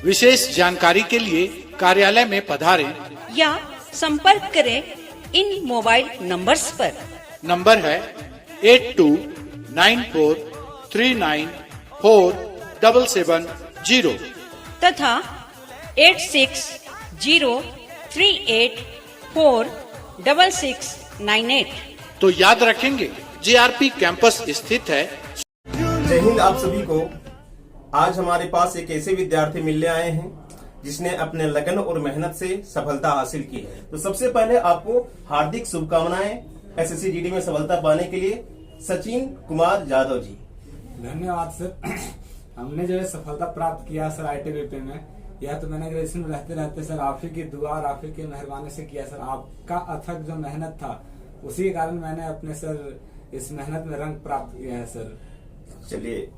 विशेष जानकारी के लिए कार्यालय में पधारें या संपर्क करें इन मोबाइल नंबर्स पर। नंबर है 8294394770 तथा 8603846698। तो याद रखेंगे JRP कैंपस स्थित है। जय हिंद आप सभी को। आज हमारे पास एक ऐसे विद्यार्थी मिलने आए हैं जिसने अपने लगन और मेहनत से सफलता हासिल की है। तो सबसे पहले आपको हार्दिक शुभकामनाएं SSC GD में सफलता पाने के लिए। सचिन कुमार यादव जी, धन्यवाद सर। हमने जो है सफलता प्राप्त किया सर ITBP में, यह तो मैंने ग्रेजुएशन में रहते रहते सर आप ही की दुआ और आप ही की मेहरबानी से किया सर। आपका अथक जो मेहनत था उसी के कारण मैंने अपने सर इस मेहनत में रंग प्राप्त किया है सर। चलिए,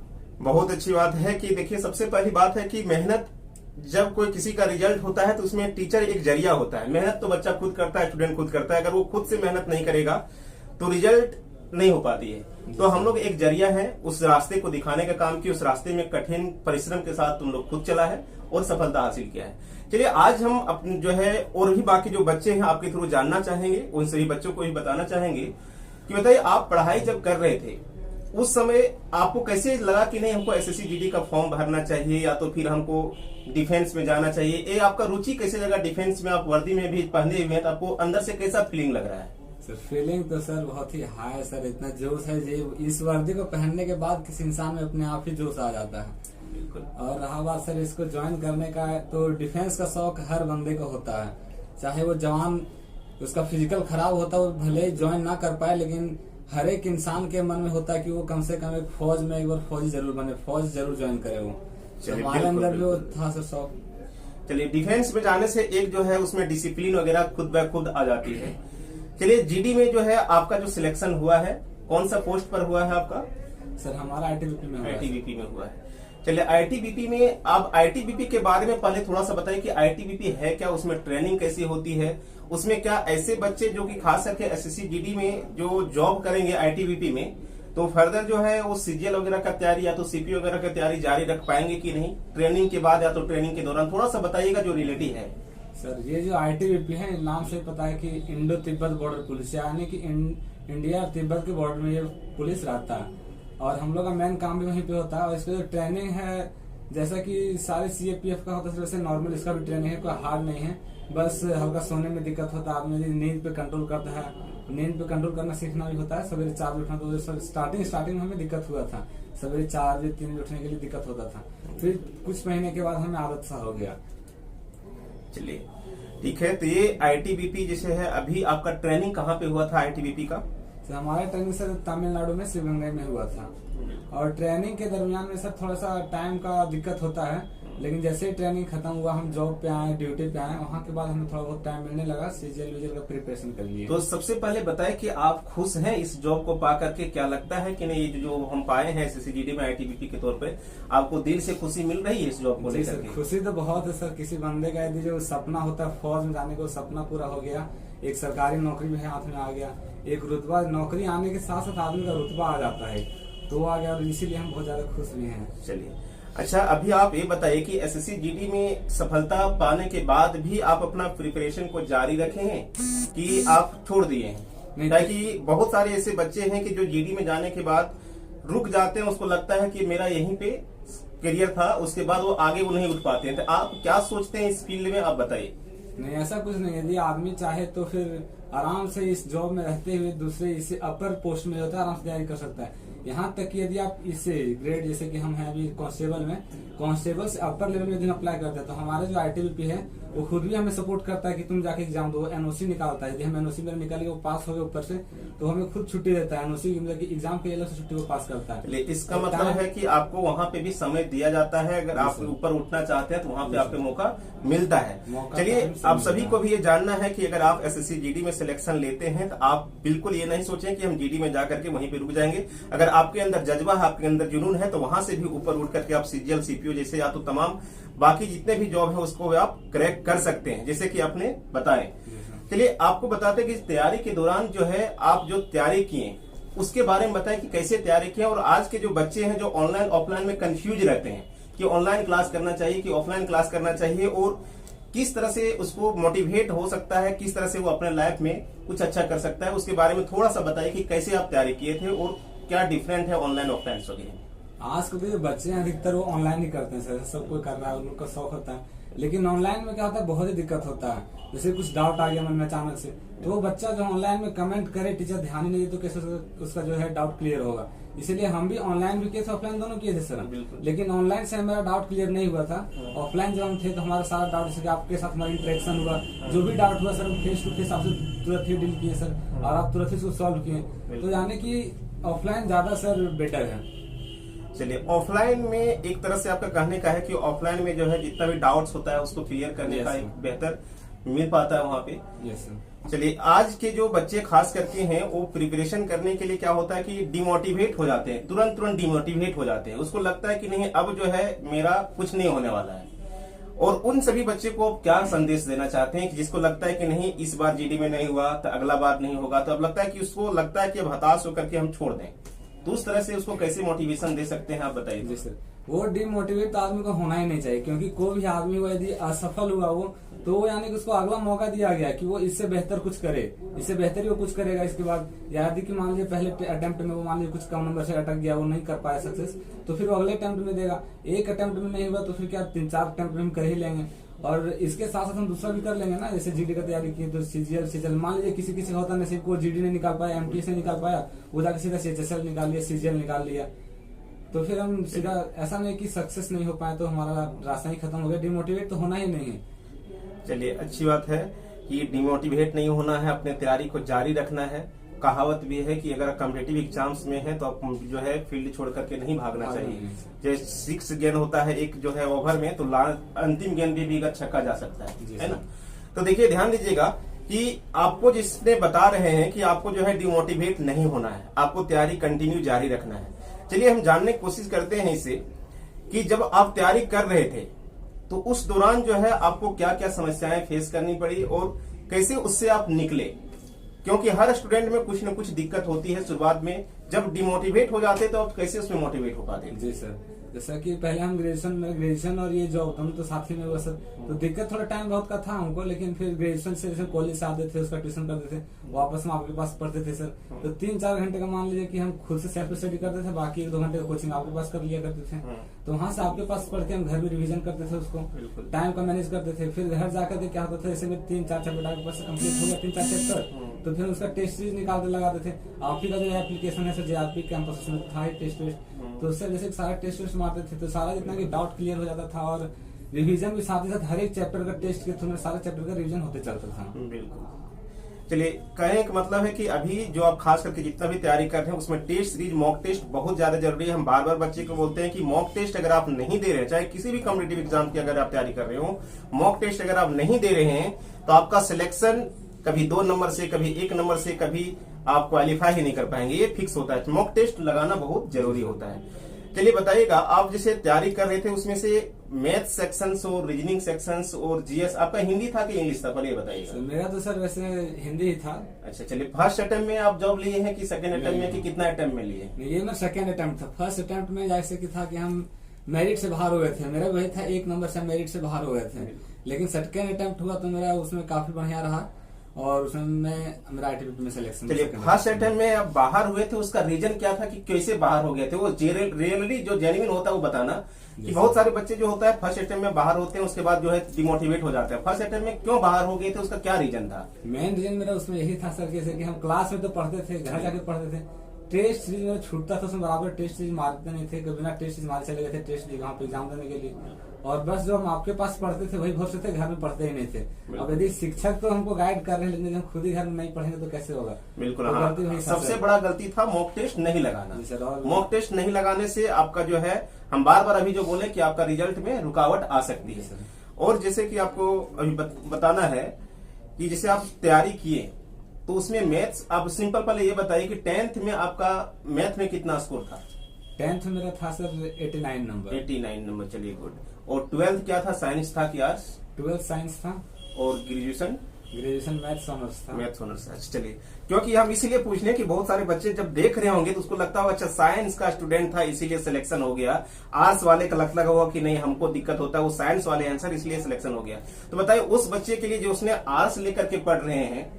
बहुत अच्छी बात है कि देखिए, सबसे पहली बात है कि मेहनत, जब कोई किसी का रिजल्ट होता है तो उसमें टीचर एक जरिया होता है। मेहनत तो बच्चा खुद करता है, स्टूडेंट खुद करता है। अगर वो खुद से मेहनत नहीं करेगा तो रिजल्ट नहीं हो पाती है। तो हम लोग एक जरिया है, उस रास्ते को दिखाने का काम किया। उस रास्ते में कठिन परिश्रम के साथ तुम लोग खुद चला है और सफलता हासिल किया है। चलिए, आज हम अपने जो है और भी बाकी जो बच्चे हैं आपके थ्रू जानना चाहेंगे, उन सभी बच्चों को भी बताना चाहेंगे कि बताइए, आप पढ़ाई जब कर रहे थे उस समय आपको कैसे लगा कि नहीं हमको SSC GD का फॉर्म भरना चाहिए या तो फिर हमको डिफेंस में जाना चाहिए? ये आपका रुचि कैसे लगा? डिफेंस में आप वर्दी में भी पहने हुए हैं तो आपको अंदर से कैसा फीलिंग लग रहा है? सर फीलिंग तो सर बहुत ही हाई है सर। इतना जोश है जी, इस वर्दी को पहनने के बाद किसी इंसान में अपने आप ही जोश आ जाता है। बिल्कुल। और रहा बात सर इसको ज्वाइन करने का, तो डिफेंस का शौक हर बंदे को होता है। चाहे वो जवान, उसका फिजिकल खराब होता है, वो भले ज्वाइन ना कर पाए, लेकिन हर एक इंसान के मन में होता है कि वो कम से कम एक फौज में एक बार फौजी जरूर बने, फौज जरूर ज्वाइन करे वो। हमारे अंदर भी वो था सर शौक। चलिए, डिफेंस में जाने से एक जो है उसमें डिसिप्लिन वगैरह खुद ब खुद आ जाती है। चलिए, GD में जो है आपका जो सिलेक्शन हुआ है, कौन सा पोस्ट पर हुआ है आपका? सर हमारा ITBP में हुआ है। ITBP में हुआ है। चलिए, ITBP में आप ITBP के बारे में पहले थोड़ा सा बताइए कि ITBP है क्या, उसमें ट्रेनिंग कैसी होती है, उसमें क्या ऐसे बच्चे जो कि खास करके SSC GD में जो जॉब करेंगे ITBP में, तो फर्दर जो है वो CGL वगैरह का तैयारी या तो CP वगैरह का तैयारी जारी रख पाएंगे कि नहीं, ट्रेनिंग के बाद या तो ट्रेनिंग के दौरान? थोड़ा सा बताइएगा जो रिलेटिव है। सर ये जो ITBP है, नाम से पता है कि इंडो तिब्बत बॉर्डर पुलिस, यानी कि इंडिया और तिब्बत के बॉर्डर में ये पुलिस रहता है और हम लोग का मेन काम भी वहीं पे होता है। और इसका जो ट्रेनिंग है, जैसा कि सारे CAPF का होता है वैसे नॉर्मल इसका भी ट्रेनिंग है, कोई हार्ड नहीं है। बस हल्का सोने में दिक्कत होता है, आदमी नींद पे कंट्रोल करता है, नींद पे कंट्रोल करना सीखना भी होता है। सवेरे 4 बजे उठना, तो स्टार्टिंग में हमें दिक्कत हुआ था, सवेरे 4 बजे 3 बजे उठने के लिए दिक्कत होता था। फिर कुछ महीने के बाद हमें आदत सा हो गया। चलिए, ठीक है। तो ये ITBP जैसे है, अभी आपका ट्रेनिंग कहाँ पे हुआ था ITBP का? सर हमारा ट्रेनिंग सर तमिलनाडु में शिवगंगा में हुआ था। और ट्रेनिंग के दरमियान में सर थोड़ा सा टाइम का दिक्कत होता है, लेकिन जैसे ही ट्रेनिंग खत्म हुआ, हम जॉब पे आए, ड्यूटी पे आए, वहाँ के बाद हमें थोड़ा बहुत टाइम मिलने लगा, CGL का प्रिपरेशन कर लिए। तो सबसे पहले बताएं कि आप खुश हैं इस जॉब को पा करके? क्या लगता है कि नहीं, जो हम पाए हैं SSC GD में ITBP के तौर पे, आपको दिल से खुशी मिल रही है इस जॉब को लेकर के? खुशी तो बहुत है सर। किसी बंदे का यदि जो सपना होता है फौज में जाने का, सपना पूरा हो गया, एक सरकारी नौकरी भी हाथ में आ गया, एक रुतबा, नौकरी आने के साथ साथ आदमी का रुतबा आ जाता है, तो आ गया, और इसीलिए हम बहुत ज्यादा खुश भी हैं। चलिए, अच्छा, अभी आप ये बताइए कि SSC GD में सफलता पाने के बाद भी आप अपना प्रिपरेशन को जारी रखे हैं कि आप छोड़ दिए हैं? ताकि बहुत सारे ऐसे बच्चे हैं कि जो GD में जाने के बाद रुक जाते हैं, उसको लगता है कि मेरा यहीं पे करियर था, उसके बाद वो आगे वो नहीं उठ पाते हैं। तो आप क्या सोचते हैं इस फील्ड में, आप बताइए। नहीं, ऐसा कुछ नहीं। यदि आदमी चाहे तो फिर आराम से इस जॉब में रहते हुए दूसरे इसे अपर पोस्ट में होता है, आराम से तैयारी कर सकता है। यहाँ तक कि यदि आप इससे ग्रेड, जैसे कि हम हैं अभी कांस्टेबल में, कांस्टेबल से अपर लेवल में यदि अप्लाई करते हैं, तो हमारे जो ITBP है वो खुद भी हमें सपोर्ट करता है कि तुम जाके एग्जाम दो, NOC निकालता है। यदि हम NOC में निकाल के वो पास हो गए ऊपर से, तो हमें खुद छुट्टी देता है। NOC एग्जाम के अलग से छुट्टी वो पास करता है। इसका मतलब है कि आपको वहाँ पे भी समय दिया जाता है, अगर आप ऊपर उठना चाहते हैं तो वहाँ पे आपको मौका मिलता है। चलिए, आप सभी को भी ये जानना है कि अगर आप SSC GD में सिलेक्शन लेते हैं तो आप बिल्कुल ये नहीं सोचें कि हम GD में जाकर के वहीं पे रुक जाएंगे। अगर आपके अंदर जज्बा है, आपके अंदर जुनून है, तो वहां से भी ऊपर उठ करके आप CGL CPO जैसे या तो तमाम बाकी जितने भी जॉब है उसको आप क्रैक कर सकते हैं, जैसे कि आपने बताए। चलिए, आपको बताते कि इस तैयारी के दौरान जो है आप जो तैयारी किए उसके बारे में बताएं कि कैसे तैयारी किया। और आज के जो बच्चे हैं जो ऑनलाइन ऑफलाइन में कंफ्यूज रहते हैं कि ऑनलाइन क्लास करना चाहिए कि ऑफलाइन क्लास करना चाहिए, और किस तरह से उसको मोटिवेट हो सकता है, किस तरह से वो अपने लाइफ में कुछ अच्छा कर सकता है, उसके बारे में थोड़ा सा बताइए कि कैसे आप तैयारी किए थे और क्या डिफरेंट है ऑनलाइन ऑफलाइन वगैरह। आज के जो बच्चे हैं अधिकतर वो ऑनलाइन ही करते हैं सर, सब कोई कर रहा है, उनका शौक होता है। लेकिन ऑनलाइन में क्या होता है, बहुत ही दिक्कत होता है। जैसे कुछ डाउट आ गया मन में अचानक से, तो वो बच्चा जो ऑनलाइन में कमेंट करे, टीचर ध्यान ही नहीं दे तो कैसे उसका जो है डाउट क्लियर होगा। इसीलिए हम भी ऑनलाइन भी किए थे, ऑफलाइन दोनों किए थे सर। लेकिन ऑनलाइन से मेरा डाउट क्लियर नहीं हुआ था। ऑफलाइन जब हम थे तो हमारा सारा डाउट, जैसे कि आपके साथ हमारा इंटरेक्शन हुआ, जो भी डाउट हुआ सर हम फेस टू फेस आपसे तुरंत ही डील किए सर, और आप तुरंत ही उसको सॉल्व किए। तो यानी कि ऑफलाइन ज्यादा सर बेटर है। चलिए, ऑफलाइन में एक तरह से आपका कहने का है कि ऑफलाइन में जो है जितना भी डाउट्स होता है उसको क्लियर करने का एक बेहतर मिल पाता है वहाँ पे। Yes sir. चलिए, आज के जो बच्चे खास करके हैं वो प्रिपरेशन करने के लिए क्या होता है कि डिमोटिवेट हो जाते हैं, तुरंत डिमोटिवेट हो जाते हैं। उसको लगता है कि नहीं अब जो है मेरा कुछ नहीं होने वाला है। और उन सभी बच्चे को आप क्या संदेश देना चाहते हैं कि जिसको लगता है कि नहीं इस बार जीडी में नहीं हुआ तो अगला बार नहीं होगा, तो अब लगता है कि उसको लगता है कि अब हताश होकर के हम छोड़ दें, तो उस तरह से उसको कैसे मोटिवेशन दे सकते हैं आप बताइए। जी सर, वो डिमोटिवेट आदमी को होना ही नहीं चाहिए, क्योंकि कोई भी आदमी वो यदि असफल हुआ वो, तो वो यानी कि उसको अगला मौका दिया गया कि वो इससे बेहतर कुछ करे, इससे बेहतर ही वो कुछ करेगा इसके बाद। यदि कि मान लीजिए पहले अटेम्प्ट में वो मान लीजिए कुछ कम नंबर से अटक गया, वो नहीं कर पाया सक्सेस, तो फिर वो अगले अटेम्प्ट में देगा। एक अटेम्प्ट में नहीं हुआ तो फिर क्या 3-4 अटेम्प्ट में हम कर ही लेंगे। और इसके साथ साथ हम दूसरा भी कर लेंगे ना, जैसे जीडी का तैयारी की तो सीजीएल मान लीजिए किसी होता नसीब को जीडी नहीं निकाल पाया, एमटीएस नहीं निकाल पाया, वो जाकर सीधा सीएचएसएल निकाल लिया, सीजीएल निकाल लिया, तो फिर हम सीधा ऐसा नहीं कि सक्सेस नहीं हो पाए तो हमारा रास्ता ही खत्म हो गया। डिमोटिवेट तो होना ही नहीं है। चलिए, अच्छी बात है कि डिमोटिवेट नहीं होना है, अपने तैयारी को जारी रखना है। कहावत भी है कि अगर कॉम्पिटिटिव एग्जाम्स में है तो आप जो है फील्ड छोड़ करके नहीं भागना चाहिए। जैसे 6 गेंद होता है एक जो है ओवर में, तो अंतिम गेंद भी अगर छक्का जा सकता है ना। तो देखिए, ध्यान दीजिएगा कि आपको जिसने बता रहे हैं कि आपको जो है डिमोटिवेट नहीं होना है, आपको तैयारी कंटिन्यू जारी रखना है। चलिए, हम जानने की कोशिश करते हैं इससे कि जब आप तैयारी कर रहे थे तो उस दौरान जो है आपको क्या क्या समस्याएं फेस करनी पड़ी और कैसे उससे आप निकले, क्योंकि हर स्टूडेंट में कुछ न कुछ दिक्कत होती है शुरुआत में। जब डिमोटिवेट हो जाते तो आप कैसे उसमें मोटिवेट हो पाते? जी सर, जैसा कि पहले हम ग्रेजुएशन और ये जॉब हम तो साथ ही में हुआ सर, तो दिक्कत थोड़ा टाइम बहुत का था हमको। लेकिन फिर ग्रेजुएशन से जैसे कॉलेज से आते थे, उसका ट्यूशन करते थे, वापस में आपके पास पढ़ते थे सर। तो 3-4 घंटे का मान लीजिए कि हम खुद से सेल्फ स्टडी करते थे, बाकी 1-2 घंटे का कोचिंग आपके पास कर लिया करते थे। तो वहां से आपके पास पढ़ के हम घर में रिविजन करते थे, उसको टाइम का मैनेज करते थे। फिर घर जाकर के क्या होता था, जैसे मेरे 3-4 चैप्टर आपके पास कम्प्लीट हो गया, 3-4 चैप्टर, तो फिर उसका टेस्ट सीरीज निकाल के लगाते थे। आपकी का जो एप्लीकेशन है सर जेआरपी कैंपस, उसमें था टेस्ट, तो उससे जैसे सारे टेस्ट मारते थे तो सारा जितना कि डाउट क्लियर हो जाता था। और रिवीजन भी साथ ही साथ हर एक चैप्टर का टेस्ट के थ्रू सारे चैप्टर का रिवीजन होते चलता था। बिल्कुल। चलिए, कहने का मतलब है कि अभी जो आप खास करके जितना भी तैयारी कर रहे हैं उसमें टेस्ट सीरीज, मॉक टेस्ट बहुत ज्यादा जरूरी है। हम बार बार बच्चे को बोलते हैं कि मॉक टेस्ट अगर आप नहीं दे रहे हैं, चाहे किसी भी कॉम्पिटिटिव एग्जाम की अगर आप तैयारी कर रहे हो, मॉक टेस्ट अगर आप नहीं दे रहे हैं तो आपका सिलेक्शन कभी 2 नंबर से, कभी 1 नंबर से, कभी आप क्वालिफाई ही नहीं कर पाएंगे, ये फिक्स होता है। मॉक टेस्ट लगाना बहुत जरूरी होता है। चलिए बताइएगा, आप जैसे तैयारी कर रहे थे उसमें से मैथ सेक्शंस और रीजनिंग सेक्शंस और जीएस, आपका हिंदी था कि इंग्लिश था, पहले ये बताइएगा। मेरा तो सर वैसे हिंदी ही था। अच्छा, चलिए, फर्स्ट अटेम्प्ट में आप जॉब लिए हैं कि सेकंड अटेम्प्ट में, कि कितना अटेम्प्ट में लिए? ये मेरा सेकंड अटेम्प्ट था। फर्स्ट अटेम्प्ट में जैसे कि था कि हम मेरिट से बाहर हो गए थे, मेरा वही था 1 नंबर से मेरिट से बाहर हो गए थे। लेकिन सेकंड अटेम्प्ट हुआ तो मेरा उसमें काफी बढ़िया रहा और उसमें मेरा आईटीबीपी में सिलेक्शन। चलिए, फर्स्ट अटेम्प्ट में आप बाहर हुए थे, उसका रीजन क्या था कि कैसे बाहर हो गए थे? वो रियली जो जेन्युइन होता है वो बताना, कि बहुत सारे बच्चे जो होता है फर्स्ट अटेम्प्ट में बाहर होते हैं, उसके बाद जो है डिमोटिवेट हो जाते हैं। फर्स्ट अटेम्प्ट में क्यों बाहर हो गए थे, उसका क्या रीजन था? मेन रीजन मेरा उसमें यही था सर, जैसे कि हम क्लास में तो पढ़ते थे, घर जाके पढ़ते थे, टेस्ट सीरीज मेरा छूटता था, उसमें बराबर टेस्ट सीरीज मारते नहीं थे, बिना टेस्ट सीरीज मारे चले गए थे टेस्ट वहाँ पे एग्जाम देने के लिए। और बस जो हम आपके पास पढ़ते थे वही भरोसे थे, घर में पढ़ते ही नहीं थे। अब यदि शिक्षक तो हमको गाइड कर रहे हैं, लेकिन हम खुद ही घर में नहीं पढ़ेंगे तो कैसे होगा? बिल्कुल, तो हाँ। सबसे बड़ा गलती था मॉक टेस्ट नहीं लगाना। मॉक टेस्ट नहीं लगाने से आपका जो है, हम बार बार अभी जो बोले कि आपका रिजल्ट में रुकावट आ सकती है। और जैसे कि आपको अभी बताना है कि जैसे आप तैयारी किए तो उसमें मैथ्स, आप सिंपल पहले ये बताइए कि 10th में आपका मैथ में कितना स्कोर था? 10th मेरा था सर 89 नंबर। 89 नंबर, चलिए गुड। और 12th क्या था, साइंस था कि आर्ट्स? 12th साइंस था। और ग्रेजुएशन? ग्रेजुएशन मैथ्स ऑनर्स था। Maths honours. अच्छा चलिए, क्योंकि हम इसीलिए पूछ रहे हैं कि बहुत सारे बच्चे जब देख रहे होंगे तो उसको लगता होगा अच्छा साइंस का स्टूडेंट था इसीलिए सिलेक्शन हो गया, आर्ट्स वाले का लगता होगा कि नहीं हमको दिक्कत होता है वो साइंस वाले आंसर इसलिए सिलेक्शन हो गया। तो बताइए उस बच्चे के लिए जो उसने आर्ट्स लेकर के पढ़ रहे हैं,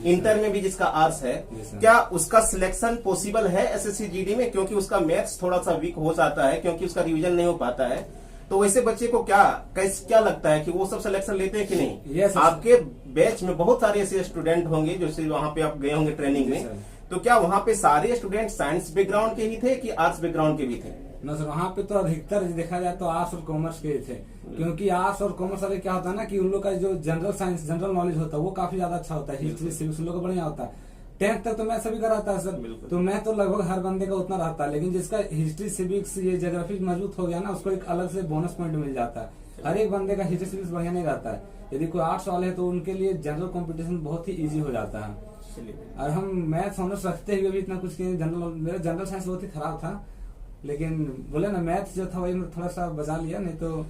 इंटर में भी जिसका आर्ट्स है, क्या उसका सिलेक्शन पॉसिबल है एसएससी जीडी में? क्योंकि उसका मैथ्स थोड़ा सा वीक हो जाता है, क्योंकि उसका रिवीजन नहीं हो पाता है। तो वैसे बच्चे को क्या लगता है कि वो सब सिलेक्शन लेते हैं कि नहीं? Yes, आपके बैच में बहुत सारे ऐसे स्टूडेंट होंगे जो वहां पे आप गए होंगे ट्रेनिंग में, तो क्या वहां पे सारे स्टूडेंट साइंस बैकग्राउंड के ही थे कि आर्ट्स बैकग्राउंड के भी थे? ना सर, वहाँ पे तो अधिकतर देखा जाए तो आर्ट्स और कॉमर्स के ही थे, क्योंकि आर्ट्स और कॉमर्स वाले क्या होता है ना कि उन लोग का जो जनरल साइंस जनरल नॉलेज होता है वो काफी ज्यादा अच्छा होता है, हिस्ट्री सिविक्स उन लोग का बढ़िया होता है। 10th तक तो मैं सभी का रहता है सर, तो मैं तो लगभग हर बंदे का उतना रहता है, लेकिन जिसका हिस्ट्री सिविक्स ये ज्योग्राफी मजबूत हो गया ना उसको एक अलग से बोनस पॉइंट मिल जाता है। हर एक बंदे का हिस्ट्री सिविक्स बढ़िया नहीं रहता है। यदि कोई आर्ट्स वाले है तो उनके लिए जनरल कॉम्पिटिशन बहुत ही ईजी हो जाता है। और हम मैथ्स ऑनर्स रखते हुए भी इतना कुछ किए, मेरा जनरल साइंस बहुत ही खराब था, लेकिन बोले ना मैथ्स जो था वही थोड़ा सा बचा लिया, नहीं तो।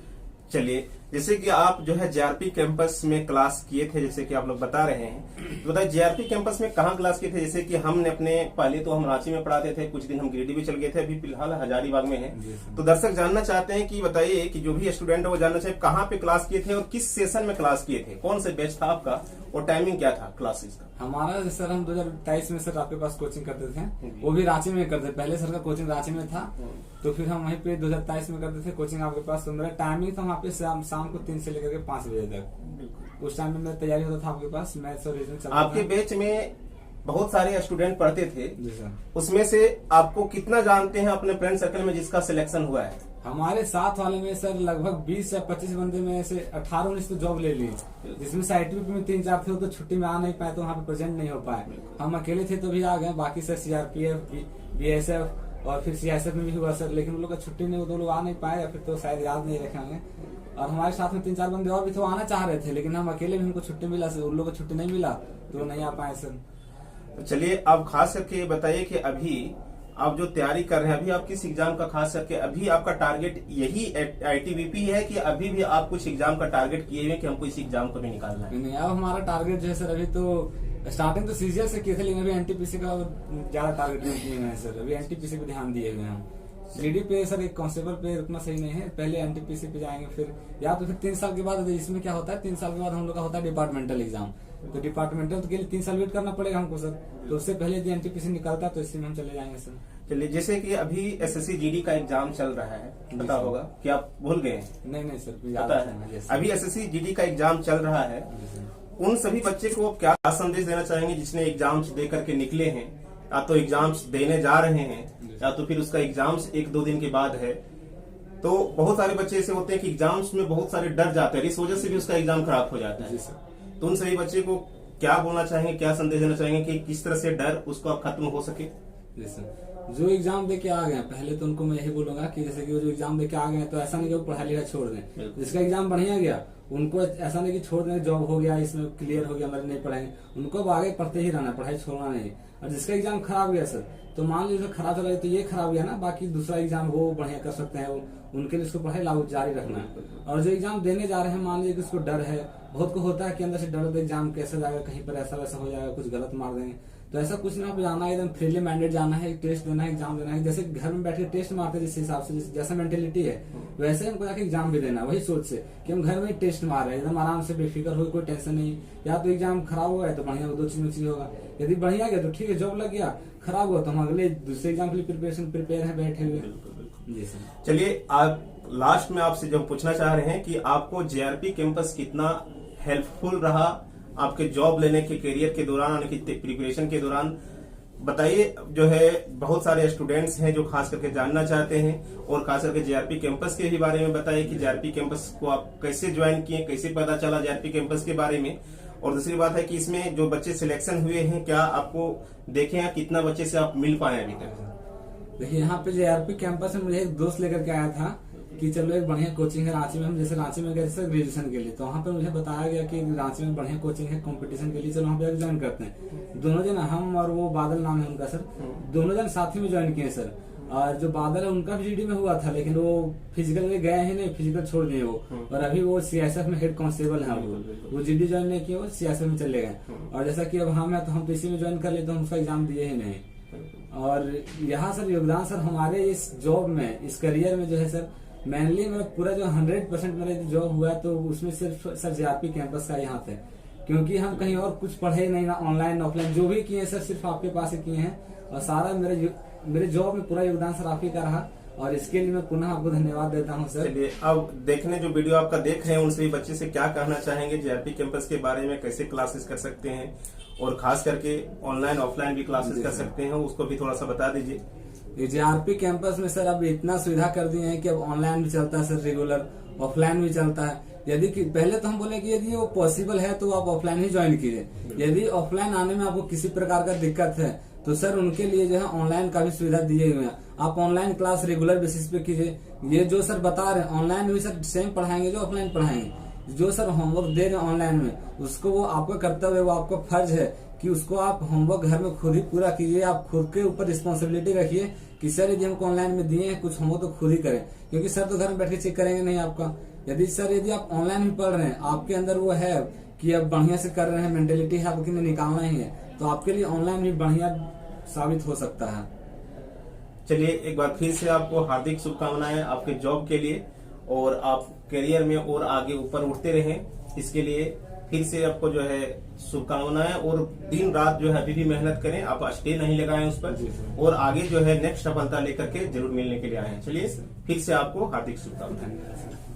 चलिए, जैसे कि आप जो है जेआरपी कैंपस में क्लास किए थे, जैसे कि आप लोग बता रहे हैं, तो बताइए जेआरपी कैंपस में कहाँ क्लास किए थे? जैसे कि हमने अपने पहले तो हम रांची में पढ़ाते थे, कुछ दिन हम गिरिडीह भी चल गए थे, अभी फिलहाल हजारीबाग में हैं। तो दर्शक जानना चाहते हैं कि बताइए कि जो भी स्टूडेंट है वो जानना चाहिए कहाँ पे क्लास किए थे और किस सेशन में क्लास किए थे, कौन से बैच था आपका और टाइमिंग क्या था क्लासेस का? हमारा सर हम 2023 में सर आपके पास कोचिंग करते थे, वो भी रांची में करते थे। पहले सर का कोचिंग रांची में था, तो फिर हम वहीं पे 2023 में करते थे कोचिंग आपके पास। तो मेरा टाइमिंग था वहाँ पे शाम को 3 से लेकर के 5 बजे तक। उस टाइम में मेरा तैयारी होता था आपके पास, मैथ्स और रीजनिंग चलता था। आपके बैच में बहुत सारे स्टूडेंट पढ़ते थे, उसमें से आपको कितना जानते हैं अपने फ्रेंड सर्कल में जिसका सिलेक्शन हुआ है? हमारे साथ वाले में सर लगभग 20 या 25 बंदे में से 18-19 तो जॉब ले ली, जिसमें से आईटीबीपी में 3-4 थे, तो छुट्टी में आ नहीं पाए, तो वहाँ पे प्रेजेंट नहीं हो पाए। हम अकेले थे तो भी आ गए, बाकी सर सीआरपीएफ, बीएसएफ और फिर सीआईएसएफ में भी हुआ सर, लेकिन उन लोग का छुट्टी नहीं हुआ तो लोग आ नहीं पाए, या फिर तो शायद याद नहीं रखेंगे। और हमारे साथ में 3-4 बंदे और भी थे, आना चाह रहे थे, लेकिन हम अकेले भी हमको छुट्टी मिला सर, उन लोग को छुट्टी नहीं मिला तो नहीं आ पाए सर। चलिए, आप खास करके बताइए कि अभी आप जो तैयारी कर रहे हैं, अभी आप किस एग्जाम का खास करके अभी आपका टारगेट यही आईटीबीपी है कि अभी भी आप कुछ एग्जाम का टारगेट किए हुए कि हमको इस एग्जाम को भी निकालना है? नहीं, अब हमारा टारगेट जो है सर, अभी तो स्टार्टिंग तो सीजीएल से किए थे, लेकिन अभी एनटीपीसी का ज्यादा टारगेट नहीं किए हुए हैं सर, अभी एनटीपीसी पे ध्यान दिए हुए हैं हम। जीडी पे सर एक कांस्टेबल पे उतना सही नहीं है, पहले एनटीपीसी पे जाएंगे, फिर या तो फिर 3 साल के बाद। इसमें क्या होता है, 3 साल के बाद हम लोग का होता है डिपार्टमेंटल एग्जाम, तो डिपार्टमेंटल के लिए 3 साल वेट करना पड़ेगा हमको सर, तो उससे पहले यदि एनटीपीसी निकलता तो इससे में हम चले जाएंगे सर। चलिए, जैसे कि अभी एसएससी जीडी का एग्जाम चल रहा है, पता होगा कि आप भूल गए? नहीं सर, पता है, अभी एसएससी जीडी का एग्जाम चल रहा है। उन सभी बच्चे को क्या संदेश देना चाहेंगे जिसने एग्जाम्स दे करके निकले हैं, या तो एग्जाम्स देने जा रहे हैं, या तो फिर उसका एग्जाम्स 1-2 दिन के बाद है? तो बहुत सारे बच्चे ऐसे होते हैं कि एग्जाम्स में बहुत सारे डर जाते हैं, इस वजह से भी उसका एग्जाम खराब हो जाता है। तो उन सभी बच्चे को क्या बोलना चाहेंगे, क्या संदेश देना चाहेंगे कि किस तरह से डर उसको अब खत्म हो सके? जो एग्जाम दे के आ गए पहले तो उनको मैं यही बोलूंगा कि जैसे कि वो जो एग्जाम दे के आ गए तो ऐसा नहीं कि वो पढ़ाई लिखाई छोड़ दें, जिसका एग्जाम बढ़िया गया उनको ऐसा नहीं कि छोड़ दें, जॉब हो गया इसमें क्लियर हो गया हमारे नहीं पढ़ाएंगे, उनको अब आगे पढ़ते ही रहना, पढ़ाई छोड़ना नहीं। और जिसका एग्जाम खराब गया सर, तो मान लीजिए खराब चला तो ये खराब गया ना, बाकी दूसरा एग्जाम वो बढ़िया कर सकते हैं, उनके लिए उसको पढ़ाई लागू जारी रखना है। और जो एग्जाम देने जा रहे हैं, मान लीजिए कि उसको डर है, बहुत को होता है कि अंदर से डर होता है एग्जाम कैसे जाएगा, कहीं पर ऐसा वैसा हो जाएगा, कुछ गलत मार देंगे, तो ऐसा कुछ ना, जाना है एकदम फ्रीली माइंडेड जाना है, टेस्ट देना है, एग्जाम देना है। जैसे घर में बैठ के टेस्ट मारते हैं जिस हिसाब से, जैसा मेंटेलिटी है वैसे हमको जाके एग्जाम भी देना, वही सोच से कि हम घर में टेस्ट मार रहे हैं, एकदम आराम से बेफिक्र हो, कोई टेंशन नहीं। या तो एग्जाम खराब हुआ है तो बढ़िया 2 चीज होगा, यदि बढ़िया गया तो ठीक है जॉब लग गया, खराब हुआ तो हम अगले दूसरे एग्जाम के लिए प्रिपेयर है बैठे हुए। जी सर। चलिए, आप लास्ट में आपसे जो पूछना चाह रहे हैं कि आपको जेआरपी कैंपस कितना हेल्पफुल रहा आपके जॉब लेने के करियर के दौरान, यानी कि प्रिपरेशन के दौरान, बताइए। जो है बहुत सारे स्टूडेंट्स हैं जो खास करके जानना चाहते हैं, और खास करके जेआरपी कैंपस के भी बारे में बताइए कि जेआरपी कैंपस को आप कैसे ज्वाइन किए, कैसे पता चला जेआरपी कैंपस के बारे में। और दूसरी बात है कि इसमें जो बच्चे सिलेक्शन हुए हैं, क्या आपको देखे हैं कितना बच्चे से आप मिल पाए अभी तक? देखिए, यहाँ पे जेआरपी कैंपस में मुझे एक दोस्त लेकर के आया था कि चलो एक बढ़िया कोचिंग है रांची में। हम जैसे रांची में गए थे ग्रेजुएशन के लिए, तो वहाँ पे मुझे बताया गया कि रांची में बढ़िया कोचिंग है कंपटीशन के लिए, चलो वहाँ पे ज्वाइन करते हैं। दोनों जन, हम और वो बादल नाम है उनका सर, दोनों जन साथ ही में ज्वाइन किए सर। और जो बादल है उनका भी जीडी में हुआ था, लेकिन वो फिजिकल में गए ही नहीं, फिजिकल छोड़ दिए वो। और अभी वो सीएसएफ में हेड कांस्टेबल है, वो जीडी ज्वाइन नहीं किया, वो सीएसएफ में चले गए। और जैसा कि अब हम है तो हम तो इसी में ज्वाइन कर लेते, हम उसका एग्जाम दिए ही नहीं। और यहाँ सर योगदान सर हमारे इस जॉब में, इस करियर में जो है सर, मेनली मेरा पूरा जो 100% मेरा जॉब हुआ है तो उसमें सिर्फ सर जेआरपी कैंपस का यहाँ थे, क्योंकि हम कहीं और कुछ पढ़े नहीं, ना ऑनलाइन ना ऑफलाइन, जो भी किए सर सिर्फ आपके पास ही किए हैं। और सारा मेरे जॉब में पूरा योगदान सर आप ही का रहा, और इसके लिए मैं पुनः आपको धन्यवाद देता हूं सर। चलिए अब देखने जो वीडियो आपका देख रहे हैं उनसे भी बच्चे से क्या कहना चाहेंगे जेआरपी कैंपस के बारे में, कैसे क्लासेस कर सकते हैं और खास करके ऑनलाइन ऑफलाइन भी क्लासेस कर सकते हैं, उसको भी थोड़ा सा बता दीजिए। ये जेआरपी कैंपस में सर अब इतना सुविधा कर दिए हैं कि अब ऑनलाइन भी चलता है सर, रेगुलर ऑफलाइन भी चलता है। यदि पहले तो हम बोले कि यदि वो पॉसिबल है तो आप ऑफलाइन ही ज्वाइन कीजिए, यदि ऑफलाइन आने में आपको किसी प्रकार का दिक्कत है तो सर उनके लिए जो है ऑनलाइन का भी सुविधा दिए हुए हैं। आप ऑनलाइन क्लास रेगुलर बेसिस पे कीजिए। ये जो सर बता रहे हैं ऑनलाइन भी सर सेम पढ़ाएंगे जो ऑफलाइन पढ़ाएंगे। जो सर होमवर्क दे रहे हैं ऑनलाइन में, उसको वो आपका कर्तव्य है, वो आपका फर्ज है कि उसको आप होमवर्क घर में खुद ही पूरा कीजिए। आप खुद के ऊपर रिस्पॉन्सिबिलिटी रखिए कि सर यदि हमको ऑनलाइन में दिए हैं कुछ होमवर्क तो खुद ही करें, क्योंकि सर तो घर में बैठ के चेक करेंगे नहीं आपका। यदि आप ऑनलाइन भी पढ़ रहे हैं, आपके अंदर वो है कि अब बढ़िया से कर रहे हैं, मेंटेलिटी है आपकी निकालना ही है, तो आपके लिए ऑनलाइन भी बढ़िया साबित हो सकता है। चलिए एक बार फिर से आपको हार्दिक शुभकामनाएं आपके जॉब के लिए, और आप करियर में और आगे ऊपर उठते रहें, इसके लिए फिर से आपको जो है शुभकामनाएं। और दिन रात जो है अभी भी मेहनत करें, आप स्टे नहीं लगाएं उस पर, और आगे जो है नेक्स्ट सफलता लेकर के जरूर मिलने के लिए आए हैं। चलिए फिर से आपको हार्दिक शुभकामनाएं।